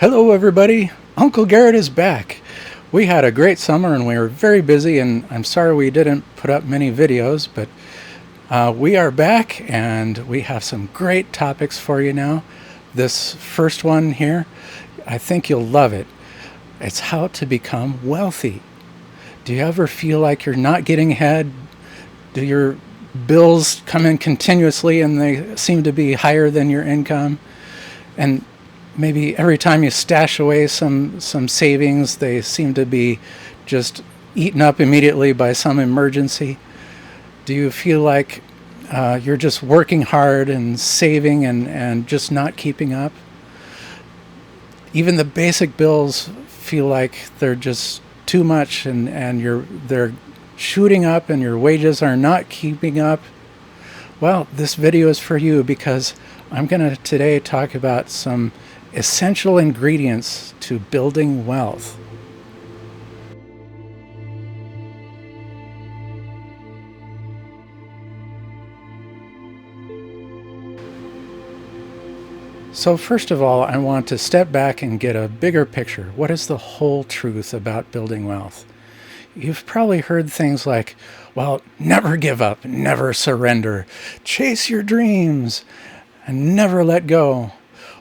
Hello, everybody. Uncle Garrett is back. We had a great summer and we were very busy, and I'm sorry we didn't put up many videos, but we are back and we have some great topics for you now. This first one here, I think you'll love it. It's how to become wealthy. Do you ever feel like you're not getting ahead? Do your bills come in continuously and they seem to be higher than your income? And maybe every time you stash away some savings, they seem to be just eaten up immediately by some emergency. Do you feel like you're just working hard and saving and just not keeping up? Even the basic bills feel like they're just too much, and they're shooting up and your wages are not keeping up. Well, this video is for you because I'm going to today talk about some essential ingredients to building wealth. So first of all, I want to step back and get a bigger picture. What is the whole truth about building wealth? You've probably heard things like, well, never give up, never surrender, chase your dreams, and never let go.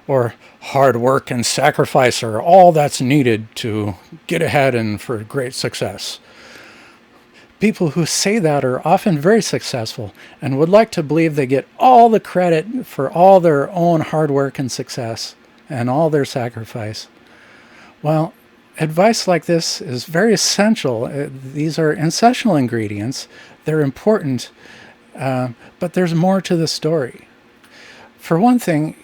Or hard work and sacrifice are all that's needed to get ahead and for great success. People who say that are often very successful and would like to believe they get all the credit for all their own hard work and success and all their sacrifice. Well, advice like this is very essential. These are essential ingredients. They're important, but there's more to the story. For one thing,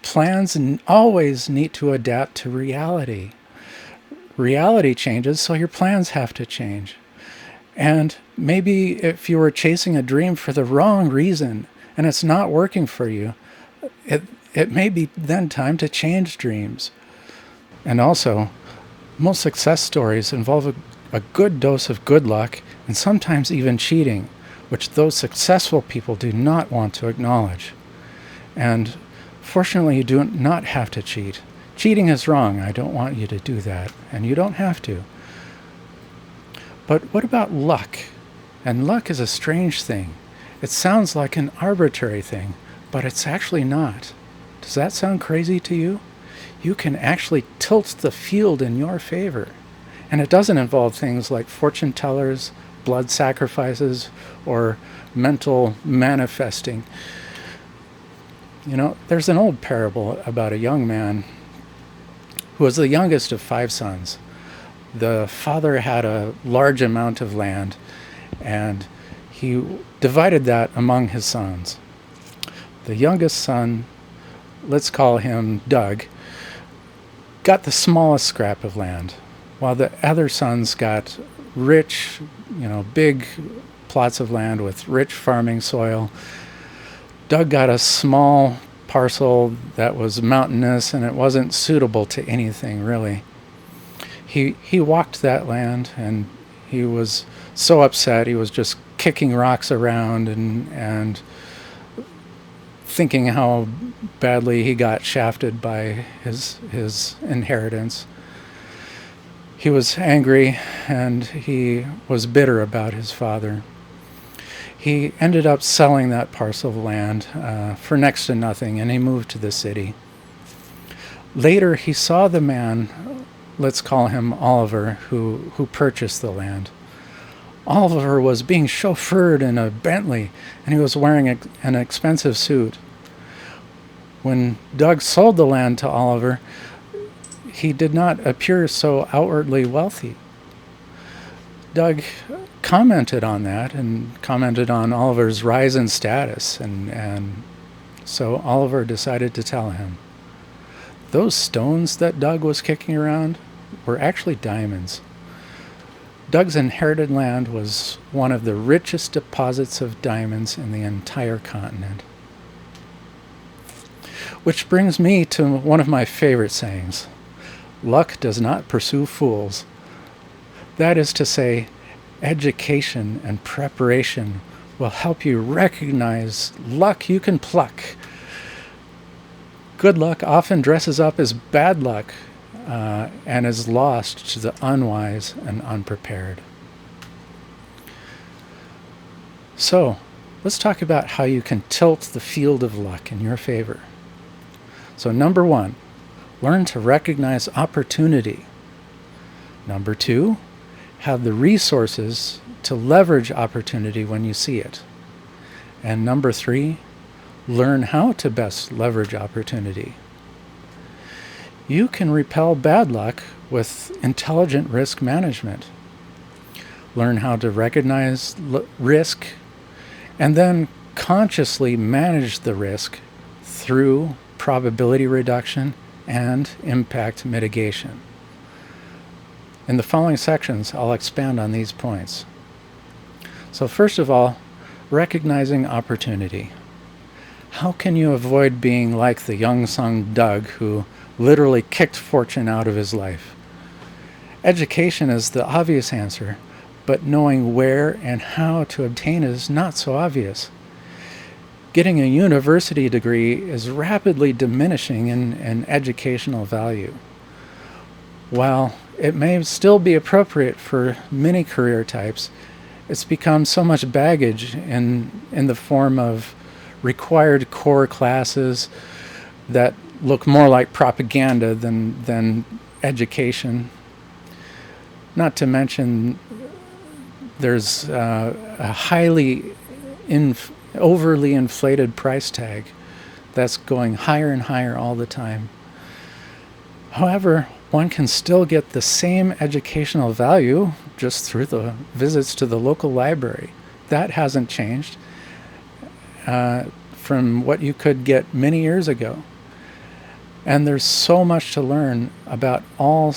plans always need to adapt to reality. Reality changes, so your plans have to change. And maybe if you were chasing a dream for the wrong reason and it's not working for you, it may be then time to change dreams. And also, most success stories involve a good dose of good luck and sometimes even cheating, which those successful people do not want to acknowledge. And fortunately, you do not have to cheat. Cheating is wrong. I don't want you to do that, and you don't have to. But what about luck? And luck is a strange thing. It sounds like an arbitrary thing, but it's actually not. Does that sound crazy to you? You can actually tilt the field in your favor. And it doesn't involve things like fortune tellers, blood sacrifices, or mental manifesting. You know, there's an old parable about a young man who was the youngest of 5 sons. The father had a large amount of land, and he divided that among his sons. The youngest son, let's call him Doug, got the smallest scrap of land, while the other sons got rich, big plots of land with rich farming soil. Doug got a small parcel that was mountainous and it wasn't suitable to anything really. He walked that land and he was so upset. He was just kicking rocks around and thinking how badly he got shafted by his inheritance. He was angry and he was bitter about his father. He ended up selling that parcel of land for next to nothing, and he moved to the city. Later, he saw the man, let's call him Oliver, who purchased the land. Oliver was being chauffeured in a Bentley, and he was wearing an expensive suit. When Doug sold the land to Oliver, he did not appear so outwardly wealthy. Doug commented on that and commented on Oliver's rise in status, and so Oliver decided to tell him. Those stones that Doug was kicking around were actually diamonds. Doug's inherited land was one of the richest deposits of diamonds in the entire continent. Which brings me to one of my favorite sayings. Luck does not pursue fools. That is to say, education and preparation will help you recognize luck you can pluck. Good luck often dresses up as bad luck and is lost to the unwise and unprepared. So, let's talk about how you can tilt the field of luck in your favor. So, number 1, learn to recognize opportunity. Number 2, have the resources to leverage opportunity when you see it. And number 3, learn how to best leverage opportunity. You can repel bad luck with intelligent risk management. Learn how to recognize risk and then consciously manage the risk through probability reduction and impact mitigation. In the following sections, I'll expand on these points. So first of all, recognizing opportunity. How can you avoid being like the young son Doug who literally kicked fortune out of his life? Education is the obvious answer, but knowing where and how to obtain it is not so obvious. Getting a university degree is rapidly diminishing in educational value. While it may still be appropriate for many career types, it's become so much baggage in the form of required core classes that look more like propaganda than education. Not to mention there's a highly overly inflated price tag that's going higher and higher all the time. However, one can still get the same educational value just through the visits to the local library. That hasn't changed from what you could get many years ago. And there's so much to learn about all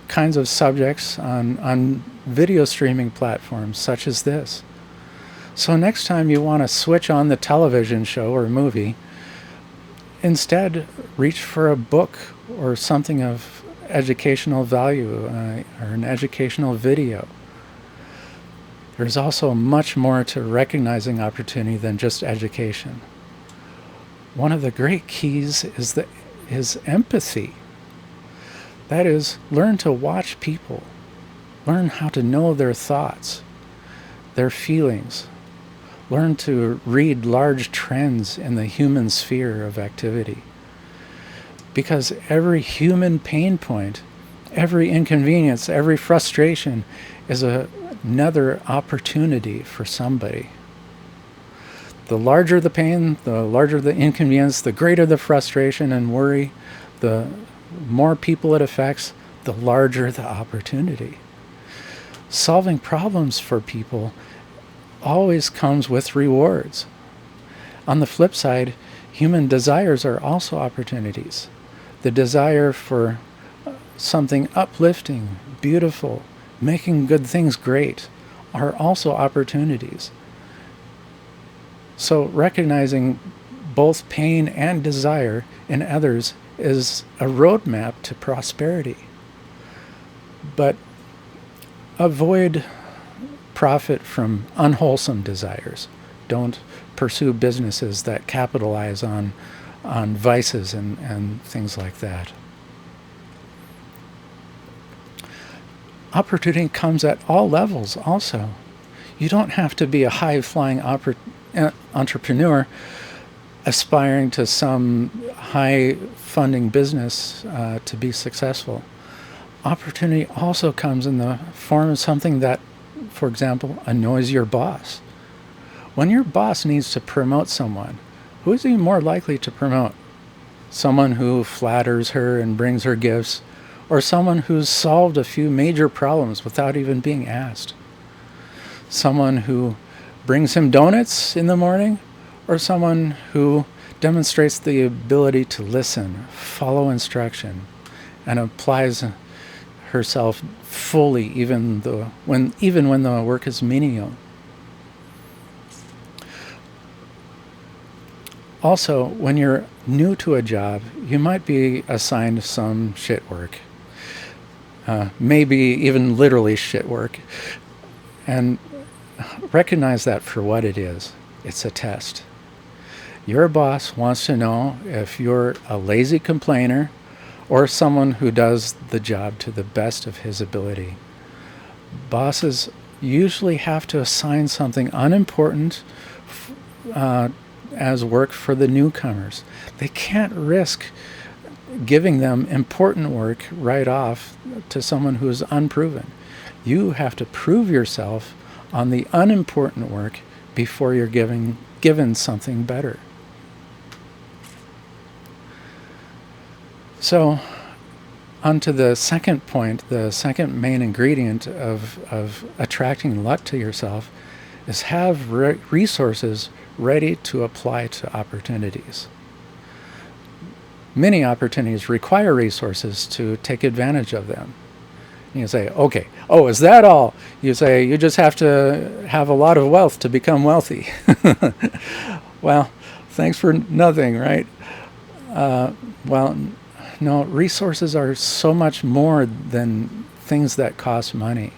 kinds of subjects on video streaming platforms such as this. So next time you want to switch on the television show or movie, instead reach for a book or something of educational value or an educational video. There's also much more to recognizing opportunity than just education. One of the great keys is empathy. That is, learn to watch people. Learn how to know their thoughts, their feelings. Learn to read large trends in the human sphere of activity. Because every human pain point, every inconvenience, every frustration is another opportunity for somebody. The larger the pain, the larger the inconvenience, the greater the frustration and worry, the more people it affects, the larger the opportunity. Solving problems for people always comes with rewards. On the flip side, human desires are also opportunities. The desire for something uplifting, beautiful, making good things great are also opportunities. So recognizing both pain and desire in others is a roadmap to prosperity. But avoid profit from unwholesome desires. Don't pursue businesses that capitalize on vices and things like that. Opportunity comes at all levels also. You don't have to be a high-flying entrepreneur aspiring to some high-funding business to be successful. Opportunity also comes in the form of something that, for example, annoys your boss. When your boss needs to promote someone, who is he more likely to promote? Someone who flatters her and brings her gifts, or someone who's solved a few major problems without even being asked? Someone who brings him donuts in the morning, or someone who demonstrates the ability to listen, follow instruction, and applies herself fully even when the work is menial? Also, when you're new to a job, you might be assigned some shit work. Maybe even literally shit work. And recognize that for what it is. It's a test. Your boss wants to know if you're a lazy complainer or someone who does the job to the best of his ability. Bosses usually have to assign something unimportant as work for the newcomers. They can't risk giving them important work right off to someone who is unproven. You have to prove yourself on the unimportant work before you're given something better. So, on to the second point, the second main ingredient of attracting luck to yourself is have resources ready to apply to opportunities. Many opportunities require resources to take advantage of them. You say, okay, oh, is that all? You say, you just have to have a lot of wealth to become wealthy. Well, thanks for nothing, right? Well, no, resources are so much more than things that cost money.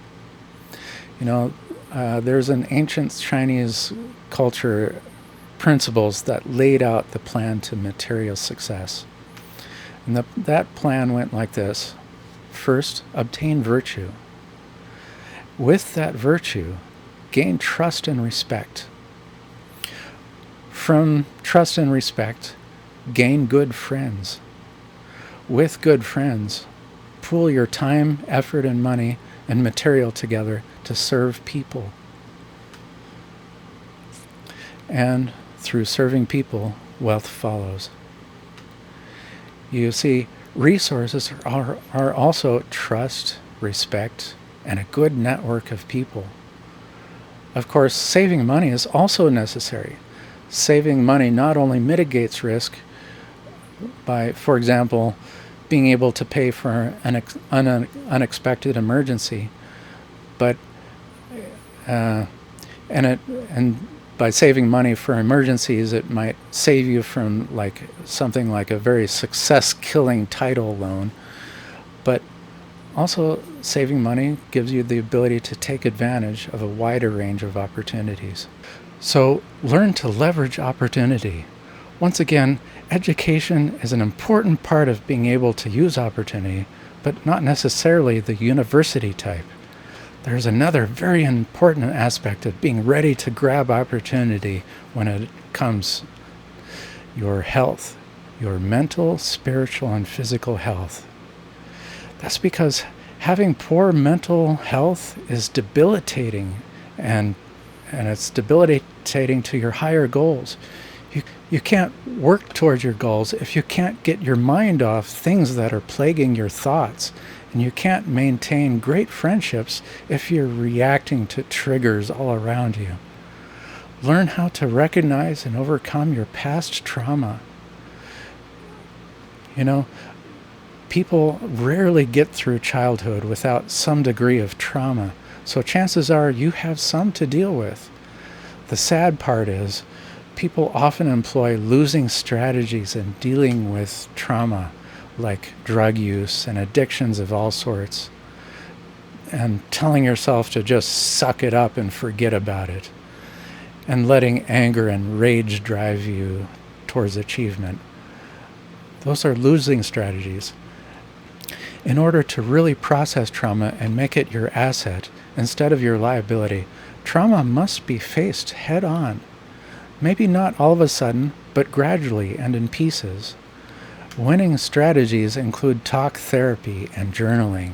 There's an ancient Chinese culture principles that laid out the plan to material success. And that plan went like this. First, obtain virtue. With that virtue, gain trust and respect. From trust and respect, gain good friends. With good friends, pool your time, effort, and money and material together to serve people. And through serving people, wealth follows. You see, resources are also trust, respect, and a good network of people. Of course, saving money is also necessary. Saving money not only mitigates risk by, for example, being able to pay for an unexpected emergency, but and by saving money for emergencies, it might save you from something like a very success-killing title loan. But also, saving money gives you the ability to take advantage of a wider range of opportunities. So learn to leverage opportunity. Once again, education is an important part of being able to use opportunity, but not necessarily the university type. There's another very important aspect of being ready to grab opportunity when it comes: your health, your mental, spiritual, and physical health. That's because having poor mental health is debilitating, and it's debilitating to your higher goals. You can't work towards your goals if you can't get your mind off things that are plaguing your thoughts. And you can't maintain great friendships if you're reacting to triggers all around you. Learn how to recognize and overcome your past trauma. People rarely get through childhood without some degree of trauma. So chances are you have some to deal with. The sad part is, people often employ losing strategies in dealing with trauma, like drug use and addictions of all sorts, and telling yourself to just suck it up and forget about it, and letting anger and rage drive you towards achievement. Those are losing strategies. In order to really process trauma and make it your asset instead of your liability, trauma must be faced head on. Maybe not all of a sudden, but gradually and in pieces. Winning strategies include talk therapy and journaling.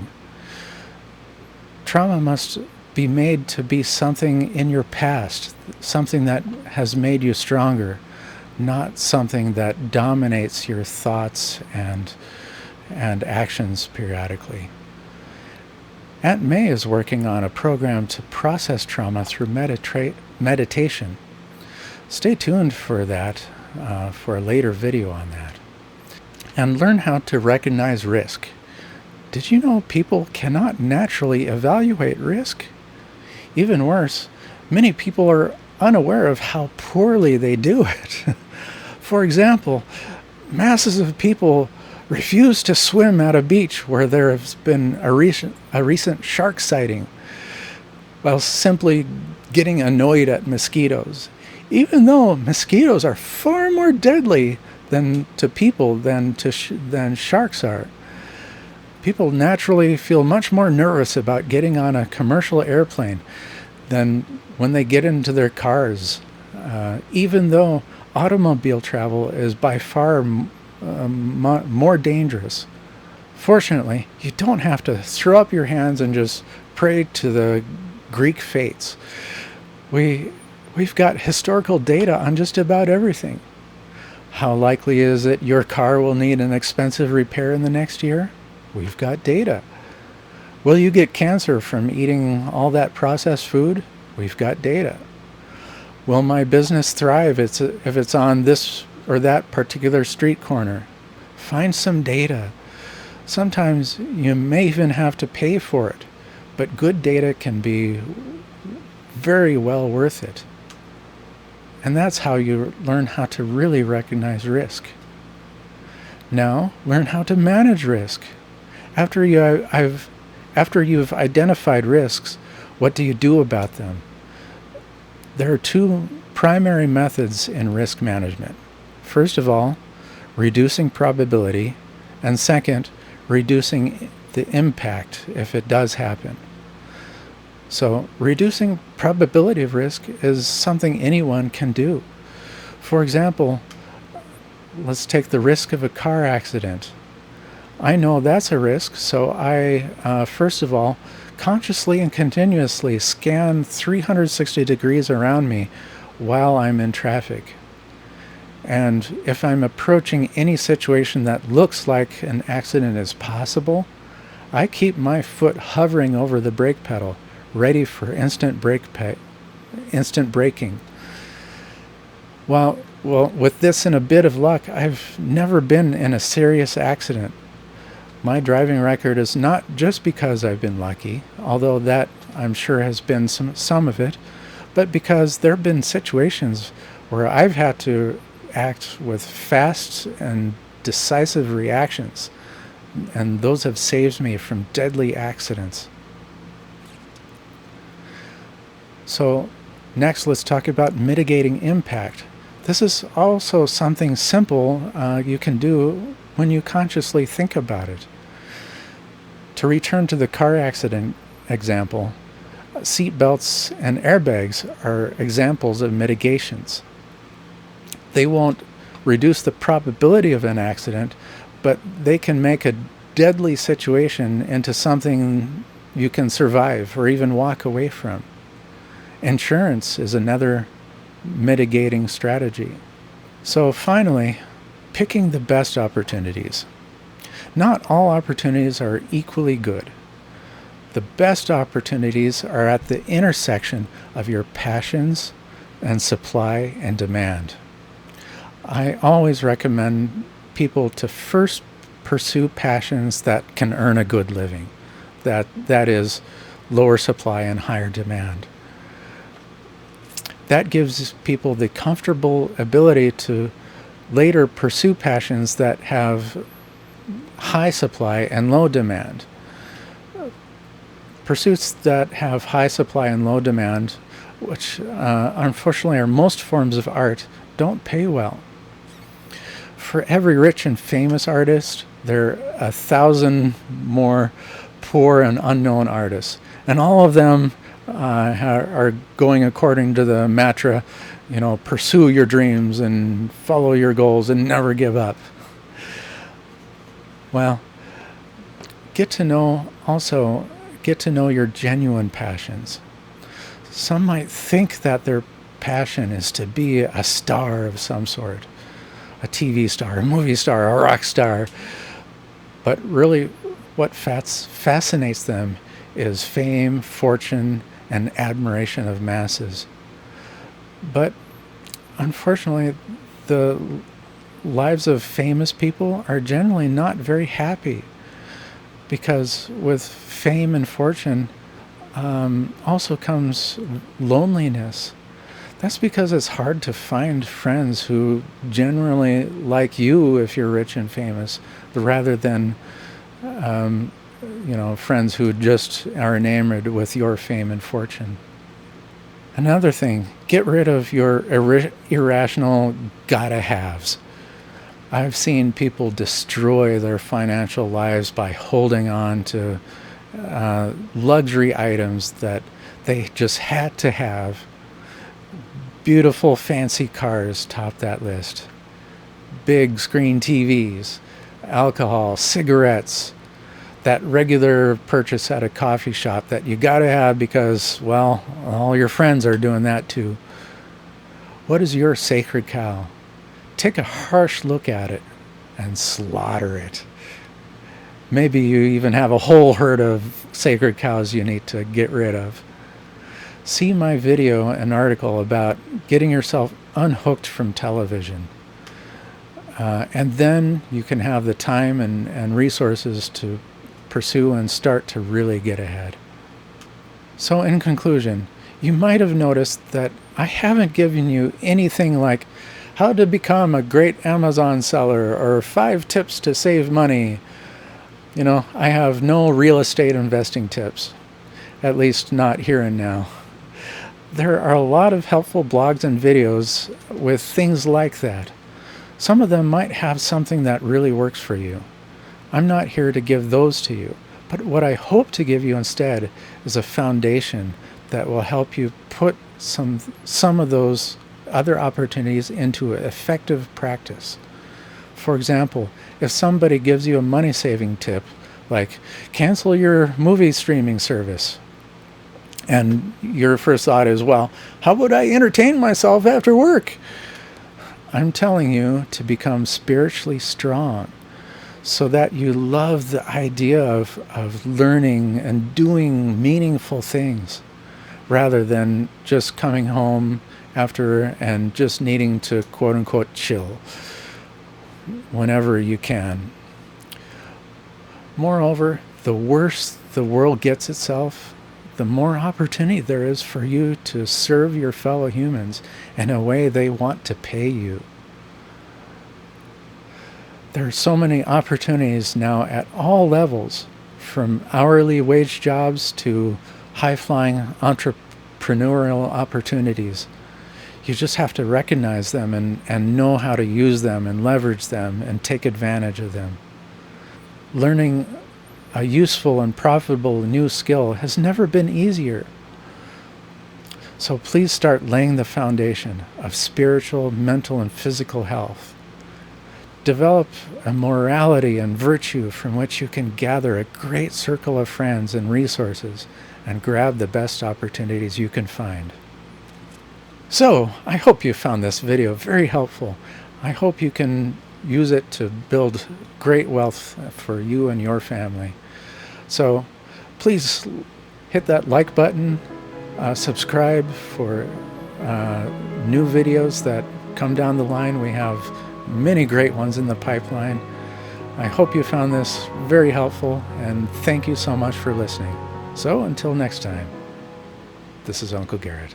Trauma must be made to be something in your past, something that has made you stronger, not something that dominates your thoughts and actions periodically. Aunt May is working on a program to process trauma through meditation. Stay tuned for that, for a later video on that. And learn how to recognize risk. Did you know people cannot naturally evaluate risk? Even worse, many people are unaware of how poorly they do it. For example, masses of people refuse to swim at a beach where there has been a recent shark sighting, while simply getting annoyed at mosquitoes. even though mosquitoes are far more deadly than to people than sharks are. People naturally feel much more nervous about getting on a commercial airplane than when they get into their cars, even though automobile travel is by far more dangerous. Fortunately, you don't have to throw up your hands and just pray to the Greek fates. We've got historical data on just about everything. How likely is it your car will need an expensive repair in the next year? We've got data. Will you get cancer from eating all that processed food? We've got data. Will my business thrive if it's on this or that particular street corner? Find some data. Sometimes you may even have to pay for it, but good data can be very well worth it. And that's how you learn how to really recognize risk. Now, learn how to manage risk. After you've identified risks, what do you do about them? There are two primary methods in risk management. First of all, reducing probability, and second, reducing the impact if it does happen. So reducing probability of risk is something anyone can do. For example, let's take the risk of a car accident. I know that's a risk, so I, first of all, consciously and continuously scan 360 degrees around me while I'm in traffic. And if I'm approaching any situation that looks like an accident is possible, I keep my foot hovering over the brake pedal, ready for instant braking. Well, with this and a bit of luck, I've never been in a serious accident. My driving record is not just because I've been lucky, although that I'm sure has been some of it, but because there have been situations where I've had to act with fast and decisive reactions, and those have saved me from deadly accidents. So next, let's talk about mitigating impact. This is also something simple you can do when you consciously think about it. To return to the car accident example, seat belts and airbags are examples of mitigations. They won't reduce the probability of an accident, but they can make a deadly situation into something you can survive or even walk away from. Insurance is another mitigating strategy. So finally, picking the best opportunities. Not all opportunities are equally good. The best opportunities are at the intersection of your passions and supply and demand. I always recommend people to first pursue passions that can earn a good living. That is lower supply and higher demand. That gives people the comfortable ability to later pursue passions that have high supply and low demand. Pursuits that have high supply and low demand, which unfortunately are most forms of art, don't pay well. For every rich and famous artist, there are 1,000 more poor and unknown artists. And all of them are going according to the mantra, pursue your dreams and follow your goals and never give up. Well, get to know your genuine passions. Some might think that their passion is to be a star of some sort, a TV star, a movie star, a rock star. But really, what fascinates them is fame, fortune, and admiration of masses. But unfortunately, the lives of famous people are generally not very happy, because with fame and fortune also comes loneliness. That's because it's hard to find friends who generally like you if you're rich and famous, rather than friends who just are enamored with your fame and fortune. Another thing, get rid of your irrational gotta haves. I've seen people destroy their financial lives by holding on to luxury items that they just had to have. Beautiful, fancy cars top that list. Big screen TVs, alcohol, cigarettes, that regular purchase at a coffee shop that you gotta have because, well, all your friends are doing that too. What is your sacred cow? Take a harsh look at it and slaughter it. Maybe you even have a whole herd of sacred cows you need to get rid of. See my video and article about getting yourself unhooked from television. And then you can have the time and resources to pursue and start to really get ahead. So in conclusion, you might have noticed that I haven't given you anything like how to become a great Amazon seller or 5 tips to save money. You know, I have no real estate investing tips, at least not here and now. There are a lot of helpful blogs and videos with things like that. Some of them might have something that really works for you. I'm not here to give those to you, but what I hope to give you instead is a foundation that will help you put some of those other opportunities into effective practice. For example, if somebody gives you a money-saving tip, like cancel your movie streaming service, and your first thought is, well, how would I entertain myself after work? I'm telling you to become spiritually strong so that you love the idea of learning and doing meaningful things rather than just coming home after and just needing to quote-unquote chill whenever you can. Moreover, the worse the world gets itself, the more opportunity there is for you to serve your fellow humans in a way they want to pay you. There are so many opportunities now at all levels, from hourly wage jobs to high-flying entrepreneurial opportunities. You just have to recognize them and know how to use them and leverage them and take advantage of them. Learning a useful and profitable new skill has never been easier. So please start laying the foundation of spiritual, mental, and physical health. Develop a morality and virtue from which you can gather a great circle of friends and resources and grab the best opportunities you can find. So, I hope you found this video very helpful. I hope you can use it to build great wealth for you and your family. So, please hit that like button, subscribe for new videos that come down the line. We have many great ones in the pipeline. I hope you found this very helpful, and thank you so much for listening. So, until next time, this is Uncle Garrett.